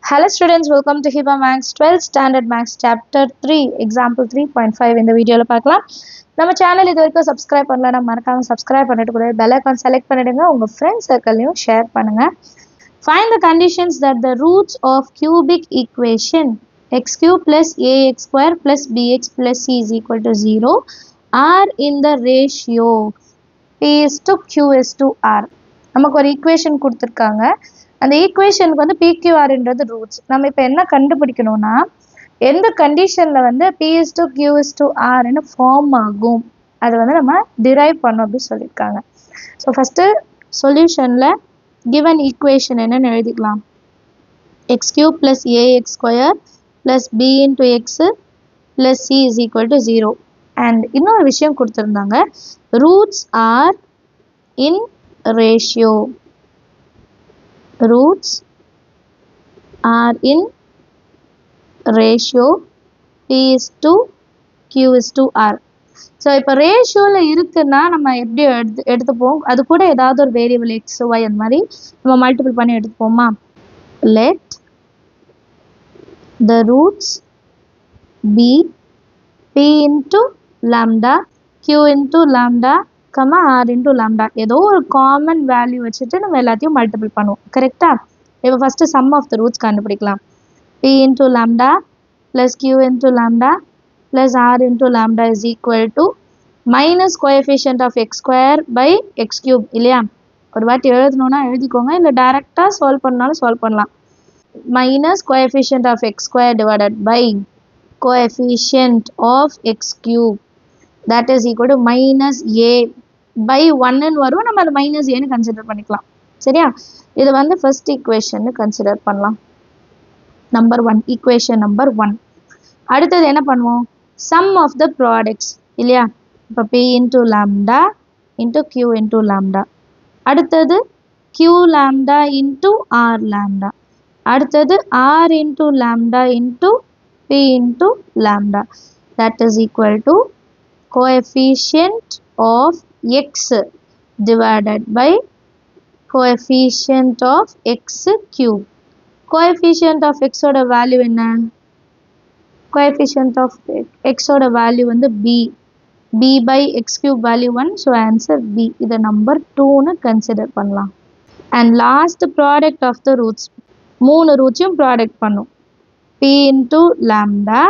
Hello students, welcome to HIBA Max 12th Standard Max Chapter 3, Example 3.5 இந்த வீடியோல பார்க்கலாம். நம்ம சேனல் இது வரைக்கும் சப்ஸ்கிரைப் பண்ணலனா மறக்காம சப்ஸ்கிரைப் பண்ணிட்டு கூட பெல் ஐகான் செலக்ட் பண்ணிடுங்க. உங்க ஃப்ரெண்ட்ஸ் சர்க்கிள்லயும் ஷேர் பண்ணுங்க. Find the conditions that the roots of cubic equation x cube plus ax square plus bx plus c is equal to 0 are in the ratio p is to q is to r. நமக்கு ஒரு equation கொடுத்திருக்காங்க. அந்த ஈக்குவேஷனுக்கு வந்து PQRன்றது roots. நம்ம இப்போ என்ன கண்டுபிடிக்கணும்னா எந்த கண்டிஷன்ல வந்து P is to Q is to R ன்னு ஃபார்ம் ஆகும் அது வந்து நம்ம டிரைவ் பண்ணோம் அப்படி சொல்லியிருக்காங்க. ஸோ ஃபஸ்ட்டு சொல்யூஷனில் given ஈக்குவேஷன் என்னன்னு எழுதிக்கலாம். x cube plus ax square plus b into x plus c is equal to 0. And இன்னொரு விஷயம் கொடுத்துருந்தாங்க, roots R in ratio. Roots are in ratio P is to Q is to R. So இப்போ ரேஷியோவில் இருக்குன்னா நம்ம எப்படி எடுத்துப்போம், அது கூட ஏதாவது ஒரு வேரியபிள் எக்ஸ் ஒய் அந்த மாதிரி நம்ம மல்டிபிள் பண்ணி எடுத்துப்போமா. Let the roots be P into lambda Q into lambda R into lambda. ஏதோ ஒரு காமன் வேல்யூ வச்சுட்டு நம்ம எல்லாத்தையும் மல்டிபிள் பண்ணுவோம். கரெக்டா? இப்போ first sum of the roots கண்டுபிடிக்கலாம். P into lambda plus Q into lambda plus R into lambda is equal to minus coefficient of x square by x cube. இல்லையா? ஒரு வாட்டி எழுதணும்னா எழுதிக்கோங்க, இல்லை டைரெக்டாக சால்வ் பண்ணாலும் சால்வ் பண்ணலாம். Minus coefficient of x square divided by coefficient of x cube, that is equal to minus a by 1 வரும். நம்ம அது மைனஸ் ஏன்னு கன்சிடர் பண்ணிக்கலாம். சரியா? இது வந்து ஃபர்ஸ்ட் ஈக்குவேஷன் கன்சிடர் பண்ணலாம். Number 1, equation number 1. அடுத்தது என்ன பண்ணுவோம், சம் ஆஃப் த ப்ராடக்ட்ஸ் இல்லையா. இப்போ P into lambda into Q into lambda, அடுத்தது Q lambda into R lambda, அடுத்தது R into lambda into P into lambda, that is equal to coefficient of x divided by coefficient of x cube. Coefficient of x ஓட value என்ன? Coefficient of x ஓட value வந்து b by x cube value 1. So answer b. இதை number 2ன்னு consider பண்ணலாம். And last product of the roots, 3 ரூட்ஸையும் product பண்ணும். p into lambda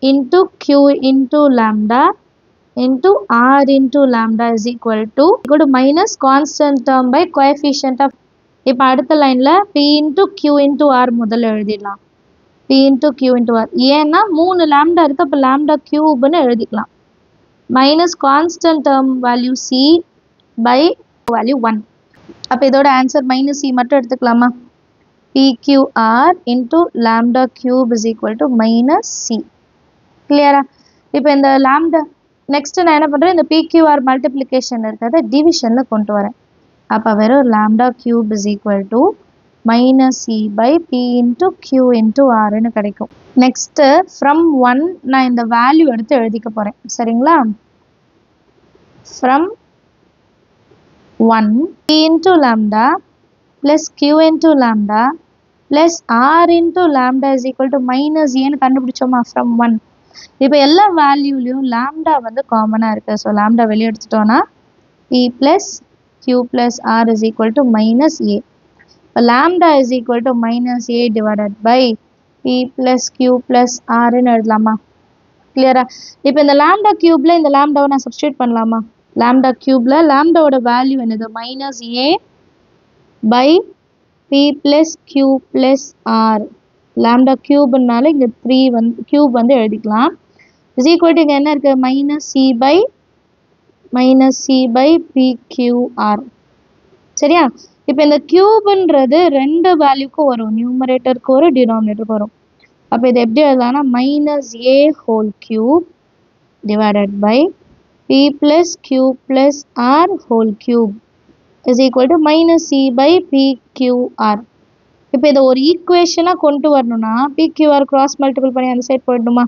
into q into lambda into r into lambda is equal to minus constant term by coefficient of. இப்போ அடுத்த லைனில் p into q into r முதல்ல எழுதிடலாம். p into q into r, ஏன்னா 3 lambda இருக்குது, அப்போ lambda கியூப்னு எழுதிக்கலாம். Minus constant term value c by value 1. அப்போ இதோட ஆன்சர் மைனஸ் c மட்டும் எடுத்துக்கலாமா. pqr into lambda cube is equal to minus c. கிளியரா? இப்போ இந்த லாம்டா நெக்ஸ்ட்டு நான் என்ன பண்ணுறேன், இந்த PQR மல்டிப்ளிகேஷன் இருக்கிறத டிவிஷனில் கொண்டு வரேன். அப்போ வெறும் lambda cube is equal to minus c by p into q into ஆர்னு கிடைக்கும். நெக்ஸ்ட்டு ஃப்ரம் 1 நான் இந்த வேல்யூ எடுத்து எழுதிக்க போகிறேன். சரிங்களா? From 1 P into lambda plus Q into lambda plus R into lambda is equal to minus ஏன்னு கண்டுபிடிச்சோமா ஃப்ரம் 1. இப்போ எல்லா வேல்யூலையும் லாம்டா வந்து காமனாக இருக்குது. ஸோ லாம்டா வெளியே எடுத்துட்டோன்னா p plus q plus r is equal to minus a. இப்போ lambda is equal to minus a divided by p plus q plus ஆர்ன்னு எழுதலாமா. கிளியரா? இப்போ இந்த லாம்டா கியூப்ல இந்த லாம்டாவை நான் சப்ஸ்டியூட் பண்ணலாமா. லாம்டா கியூப்ல லாம்டாவோட வேல்யூ என்னது, minus a by p plus q plus r. Lambda கியூப்னால இங்கே 3 வந்து கியூப் வந்து எழுதிக்கலாம். இஸ் ஈக்குவல் டு இங்கே என்ன இருக்குது, மைனஸ் சி பை பிக்யூஆர். சரியா? இப்போ இந்த கியூப்ன்றது 2 வேல்யூக்கும் வரும், நியூமரேட்டருக்கு ஒரு டினாமினேட்டருக்கு வரும். அப்போ இது எப்படி எழுதலாம்னா minus a whole cube divided by p plus q plus r whole cube is equal to minus c by p q r. இப்போ இதை ஒரு ஈக்குவேஷனாக கொண்டு வரணும்னா பிக்யூஆர் கிராஸ் மல்டிபிள் பண்ணி அந்த சைட் போயிடணுமா.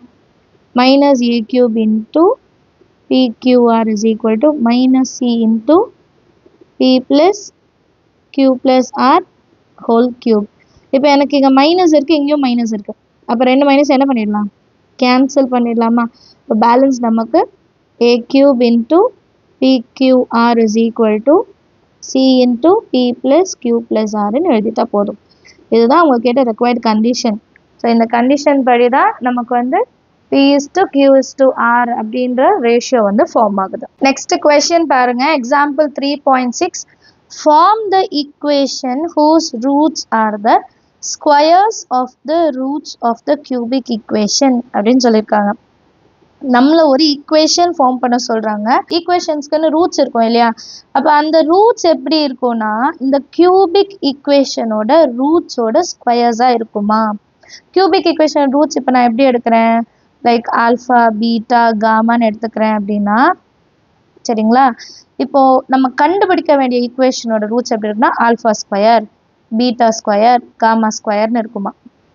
Minus a cube into p q r is equal to minus c into p plus q plus r whole cube. இப்போ எனக்கு இங்கே மைனஸ் இருக்குது, இங்கேயும் மைனஸ் இருக்குது. அப்போ ரெண்டு மைனஸ் என்ன பண்ணிடலாம், கேன்சல் பண்ணிடலாமா? இப்போ பேலன்ஸ் நமக்கு a cube into pqr is equal to c into p plus q plus r ன்னு எழுதிட்டா போதும். இதுதான் அவங்க கேட்ட required condition. ஸோ இந்த கண்டிஷன் படி தான் நமக்கு வந்து p is to q is to r அப்படின்ற ரேஷியோ வந்து ஃபார்ம் ஆகுது. நெக்ஸ்ட் கொஸ்டின் பாருங்க, example 3.6. Form the equation whose roots are the squares of the roots of the cubic equation அப்படின்னு சொல்லியிருக்காங்க. நம்மள ஒரு ஈக்குவேஷன் ஃபார்ம் பண்ண சொல்றாங்க. ஈக்குவேஷன்ஸ்க்குன்னு ரூட்ஸ் இருக்கும் இல்லையா? அப்போ அந்த ரூட்ஸ் எப்படி இருக்கும்னா இந்த கியூபிக் ஈக்குவேஷனோட ரூட்ஸோட ஸ்கொயர்ஸாக இருக்குமா? கியூபிக் ஈக்குவேஷன் ரூட்ஸ் இப்போ நான் எப்படி எடுக்கிறேன், லைக் ஆல்ஃபா பீட்டா காமான்னு எடுத்துக்கிறேன் அப்படின்னா, சரிங்களா? இப்போ நம்ம கண்டுபிடிக்க வேண்டிய ஈக்குவேஷனோட ரூட்ஸ் எப்படி இருக்குன்னா alpha square, beta square, gamma ஸ்கொயர்னு இருக்குமா.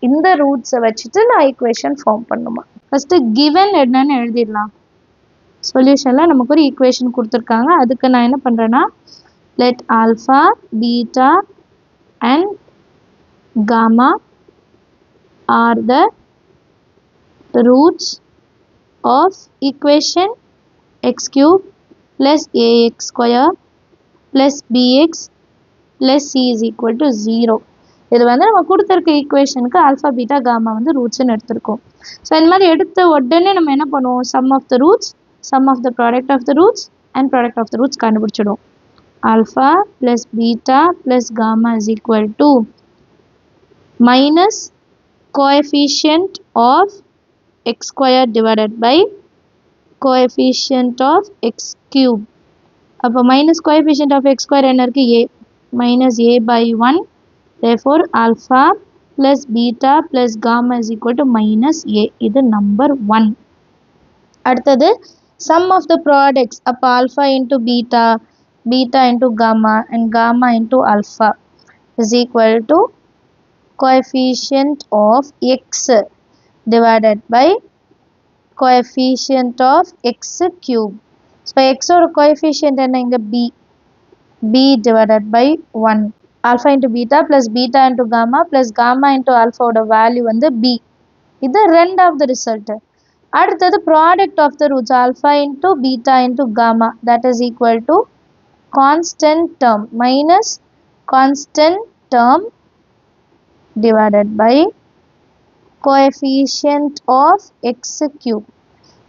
இந்த ரூட்ஸை வச்சுட்டு நான் ஈக்குவேஷன் ஃபார்ம் பண்ணுமா. ஃபஸ்ட்டு கிவன் என்னன்னு எழுதிடலாம். சொல்யூஷனில் நமக்கு ஒரு ஈக்குவேஷன் கொடுத்துருக்காங்க. அதுக்கு நான் என்ன பண்ணுறேன்னா, let alpha beta and gamma are the roots of equation X cube plus A X square plus B X plus C is equal to 0. இது வந்து நம்ம கொடுத்துருக்க ஈக்குவேஷனுக்கு ஆல்ஃபா பீட்டா காமா வந்து ரூட்ஸ்ன்னு எடுத்திருக்கோம். ஸோ இந்த மாதிரி எடுத்த உடனே நம்ம என்ன பண்ணுவோம், sum of the roots, sum of the product of the roots and product of the roots கண்டுபிடிச்சிடும். Alpha plus beta plus gamma is equal to minus coefficient of x square divided by coefficient of x cube. அப்போ minus coefficient of x square என்ன இருக்குது, a, minus a by 1. Therefore, alpha plus beta plus gamma is equal to minus a. இது number 1. அடுத்தது sum of the products. அப்போ alpha into beta, beta into gamma and gamma into alpha is equal to coefficient of x divided by coefficient of x cube. So x ஓட coefficient என்ன இங்க b, b divided by 1. alpha into beta plus beta into gamma plus gamma into alpha ஓட value வந்து b. இது ரெண்டாவது result. அடுத்தது product of the roots alpha into beta into gamma that is equal to constant term minus constant term divided by coefficient of x cube.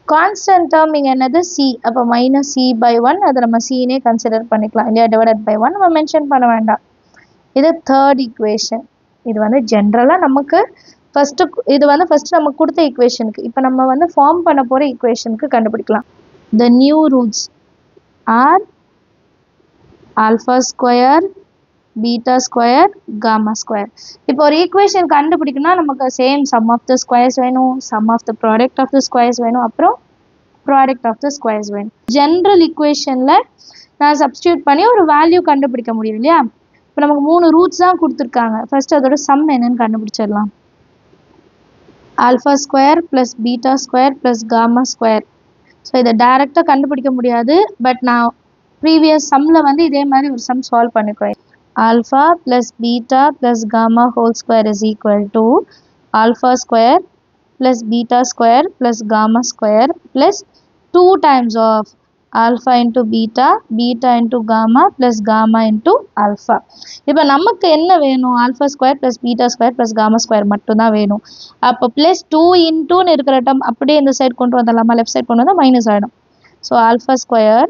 Constant term இங்க என்னது c. அப்போ minus c by 1 அதை நம்ம c னே consider பண்ணிக்கலாம் இல்லையா, divided by 1 நம்ம mention பண்ண வேண்டாம். இது தேர்ட் ஈக்குவேஷன். இது வந்து ஜென்ரலாக நமக்கு இது வந்து ஃபஸ்ட்டு நமக்கு கொடுத்த ஈக்குவேஷனுக்கு, இப்போ நம்ம வந்து ஃபார்ம் பண்ண போகிற ஈக்குவேஷனுக்கு கண்டுபிடிக்கலாம். The new roots are alpha square beta square gamma square. இப்போ ஒரு ஈக்குவேஷன் கண்டுபிடிக்கணும்னா நமக்கு same sum of the squares வேணும், sum of the product of the squares வேணும், அப்புறம் ப்ராடக்ட் ஆஃப் த ஸ்கொயர்ஸ் வேணும். ஜென்ரல் ஈக்குவேஷனில் நான் சப்ஸ்டியூட் பண்ணி ஒரு வேல்யூ கண்டுபிடிக்க முடியும் இல்லையா. இப்போ நமக்கு 3 ரூட்ஸ் தான் கொடுத்துருக்காங்க. ஃபர்ஸ்ட் அதோட சம் என்னன்னு கண்டுபிடிச்சிடலாம். Alpha square plus beta square plus gamma square. So இதை டைரெக்டாக கண்டுபிடிக்க முடியாது, பட் நான் ப்ரீவியஸ் சம்மில் வந்து இதே மாதிரி ஒரு சம் சால்வ் பண்ணிக்குவேன். Alpha plus beta plus gamma whole square is equal to alpha square plus beta square plus gamma square plus 2 times of alpha into beta, beta into gamma plus gamma into alpha. இப்போ நமக்கு என்ன வேணும், alpha square plus beta square plus gamma square மட்டும்தான் வேணும். அப்போ plus 2 இன்டூன்னு இருக்கிற டம் அப்படியே இந்த சைட் கொண்டு வந்துடலாமா, லெஃப்ட் சைட் கொண்டு வந்தால் மைனஸ் ஆகிடும். So alpha square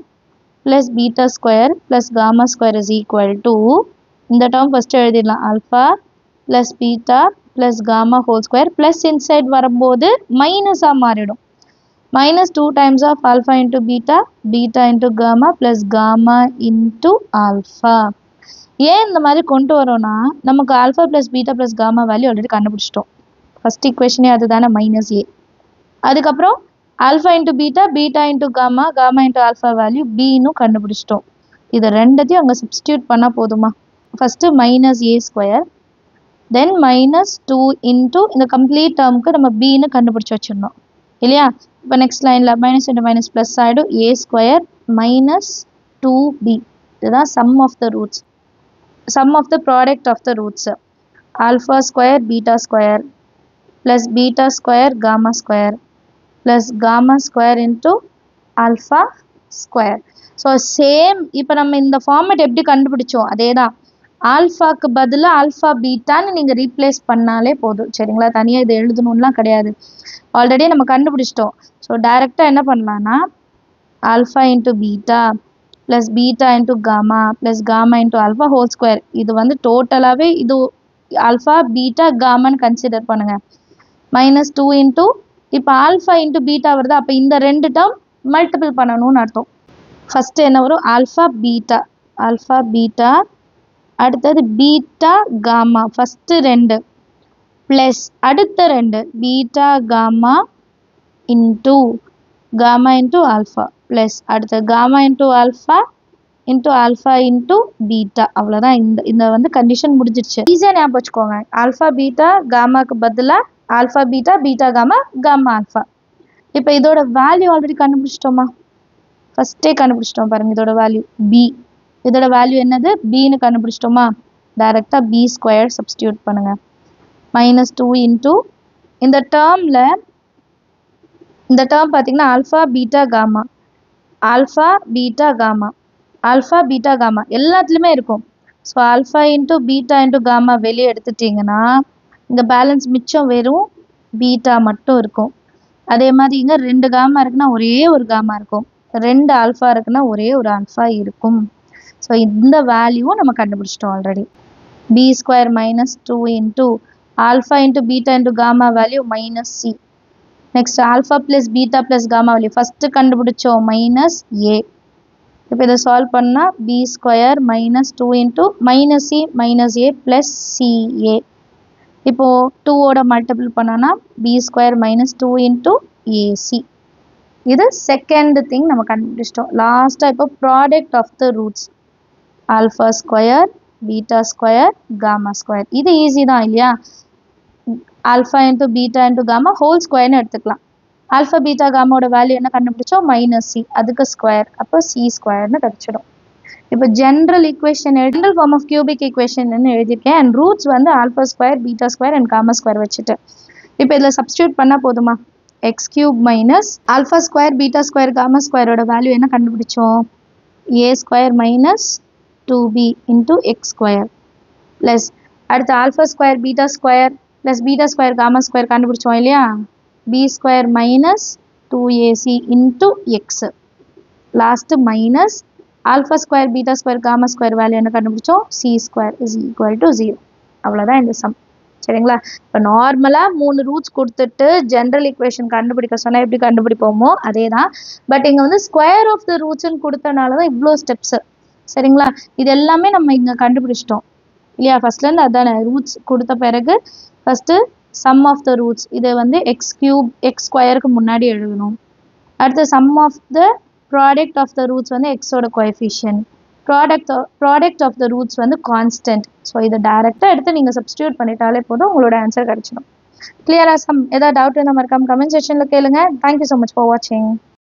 plus beta square plus gamma square is equal to, இந்த டேர்ம் ஃபஸ்ட்டு எழுதிடலாம், alpha plus beta plus gamma whole square plus inside வரும்போது மைனஸாக மாறிடும். minus 2 times of alpha into beta, beta into gamma plus gamma into alpha. ஏன் இந்த மாதிரி கொண்டு வரோம்னா நமக்கு alpha plus beta plus gamma value already கண்டுபிடிச்சிட்டோம். ஃபர்ஸ்ட் ஈக்குவேஷனே அதுதானே, மைனஸ் ஏ. அதுக்கப்புறம் alpha into beta, beta into gamma, gamma into alpha value பின்னு கண்டுபிடிச்சிட்டோம். இதை ரெண்டத்தையும் அங்கே சப்ஸ்டியூட் பண்ணால் போதுமா. First minus a square, then minus 2 into இந்த கம்ப்ளீட் டேர்முக்கு நம்ம பின்னு கண்டுபிடிச்சி வச்சிடணும் இல்லையா. இப்போ நெக்ஸ்ட் லைனில் மைனஸ் இன்ட்டு மைனஸ் ப்ளஸ் ஆகிடும், ஏ ஸ்கொயர் மைனஸ் 2b. இதுதான் sum of the roots, sum of the product of the roots. alpha square beta square plus beta square gamma square plus gamma square into alpha square. So same இப்போ நம்ம இந்த format எப்படி கண்டுபிடிச்சோம் அதே தான். ஆல்ஃபாக்கு பதிலாக alpha பீட்டான்னு நீங்கள் ரீப்ளேஸ் பண்ணாலே போதும் சரிங்களா. தனியாக இது எழுதணும்லாம் கிடையாது. ஆல்ரெடி நம்ம கண்டுபிடிச்சிட்டோம். ஸோ டைரெக்டாக என்ன பண்ணலான்னா alpha into beta plus beta into gamma plus gamma into alpha whole square. இது வந்து டோட்டலாகவே இது ஆல்ஃபா பீட்டா காமான்னு கன்சிடர் பண்ணுங்கள். மைனஸ் 2 இன்ட்டு இப்போ ஆல்ஃபா இன்ட்டு பீட்டா வருது. அப்போ இந்த ரெண்டு டேர்ம் மல்டிபிள் பண்ணணும்னு அர்த்தம். ஃபஸ்ட்டு என்ன வரும் ஆல்ஃபா பீட்டா அடுத்தது பீட்டா காமா ஃபஸ்ட்டு 2 ப்ளஸ் அடுத்த 2 beta gamma into gamma into alpha plus அடுத்த gamma into alpha into beta. அவ்வளோதான். இந்த வந்து கண்டிஷன் முடிஞ்சிருச்சு. ஈஸியாக ஞாபகம் வச்சுக்கோங்க. ஆல்ஃபா பீட்டா காமாக்கு பதிலாக alpha beta beta gamma gamma alpha. இப்போ இதோட வேல்யூ ஆல்ரெடி கண்டுபிடிச்சிட்டோமா? ஃபஸ்ட்டே கண்டுபிடிச்சிட்டோம் பாருங்கள். இதோட வேல்யூ பி. இதோட வேல்யூ என்னது பின்னு கண்டுபிடிச்சிட்டோமா? டைரெக்டாக பி ஸ்கொயர் சப்ஸ்டியூட் பண்ணுங்கள். மைனஸ் 2 இன்ட்டு இந்த டேர்மில் இந்த டேர்ம் பார்த்தீங்கன்னா ஆல்ஃபா பீட்டா காமா எல்லாத்துலேயுமே இருக்கும். So alpha into beta into gamma வெளியே எடுத்துட்டிங்கன்னா இங்கே பேலன்ஸ் மிச்சம் வெறும் பீட்டா மட்டும் இருக்கும். அதே மாதிரி இங்கே 2 காமா இருக்குன்னா ஒரே ஒரு காமா இருக்கும். 2 ஆல்ஃபா இருக்குன்னா ஒரே ஒரு ஆல்ஃபா இருக்கும். ஸோ இந்த வேல்யூவும் நம்ம கண்டுபிடிச்சிட்டோம் already. B square minus 2 into alpha into beta into gamma value minus c. Next alpha plus beta plus gamma value first கண்டுபிடிச்சோம் மைனஸ் ஏ. இப்போ இதை சால்வ் பண்ணால் b square minus 2 into minus c minus a plus c a. இப்போது 2ஓட multiple பண்ணோன்னா b square minus 2 into a c. இது second thing நம்ம கண்டுபிடிச்சிட்டோம். லாஸ்ட்டாக இப்போ product of the roots alpha square beta square gamma square. இது ஈஸி தான் இல்லையா? Alpha into beta into gamma whole ஸ்கொயர்னு எடுத்துக்கலாம். ஆல்ஃபா பீட்டா காமாவோட வேல்யூ என்ன கண்டுபிடிச்சோம்? Minus c. அதுக்கு ஸ்கொயர். அப்போ சி ஸ்கொயர்னு கிடச்சிடும். இப்போ general form of cubic equation எழுதியிருக்கேன். அண்ட் ரூட்ஸ் வந்து alpha square beta square and gamma square வச்சுட்டு இப்போ இதில் சப்ஸ்டியூட் பண்ணால் போதுமா? X cube minus alpha square beta square gamma ஸ்கொயரோட வேல்யூ என்ன கண்டுபிடிச்சோம்? A square minus 2b into x square plus அடுத்து alpha square beta square gamma square கண்டுபிடிச்சோம் இல்லையா? B square minus 2ac into X last minus alpha square beta square gamma square value என்ன கண்டுபிடிச்சோம்? C square is equal to 0. அவ்வளோதான் இந்த some சரிங்களா. இப்போ நார்மலாக 3 ரூட்ஸ் கொடுத்துட்டு ஜென்ரல் ஈக்குவேஷன் கண்டுபிடிக்க சொன்னால் எப்படி கண்டுபிடிப்போமோ அதே தான். பட் இங்கே வந்து ஸ்கொயர் ஆஃப் த ரூட்ஸ்ன்னு கொடுத்தனால தான் இவ்வளோ ஸ்டெப்ஸு சரிங்களா. இது எல்லாமே நம்ம இங்கே கண்டுபிடிச்சிட்டோம் இல்லையா? ஃபஸ்ட்லேருந்து அதானே ரூட்ஸ் கொடுத்த பிறகு first sum of the roots இதை வந்து எக்ஸ் ஸ்கொயருக்கு முன்னாடி எழுதணும். அடுத்து sum of the product of the roots வந்து எக்ஸோட coefficient. Product of the roots வந்து கான்ஸ்டன்ட். ஸோ இதை டைரெக்டாக எடுத்து நீங்கள் சப்ஸ்டியூட் பண்ணிட்டாலே போதும் உங்களோட ஆன்சர் கிடச்சிடும். கிளியராக சம் ஏதாவது டவுட் இருந்தால் மறக்காம கமெண்ட் செக்ஷனில் கேளுங்க. தேங்க்யூ ஸோ மச் ஃபார் வாட்சிங்.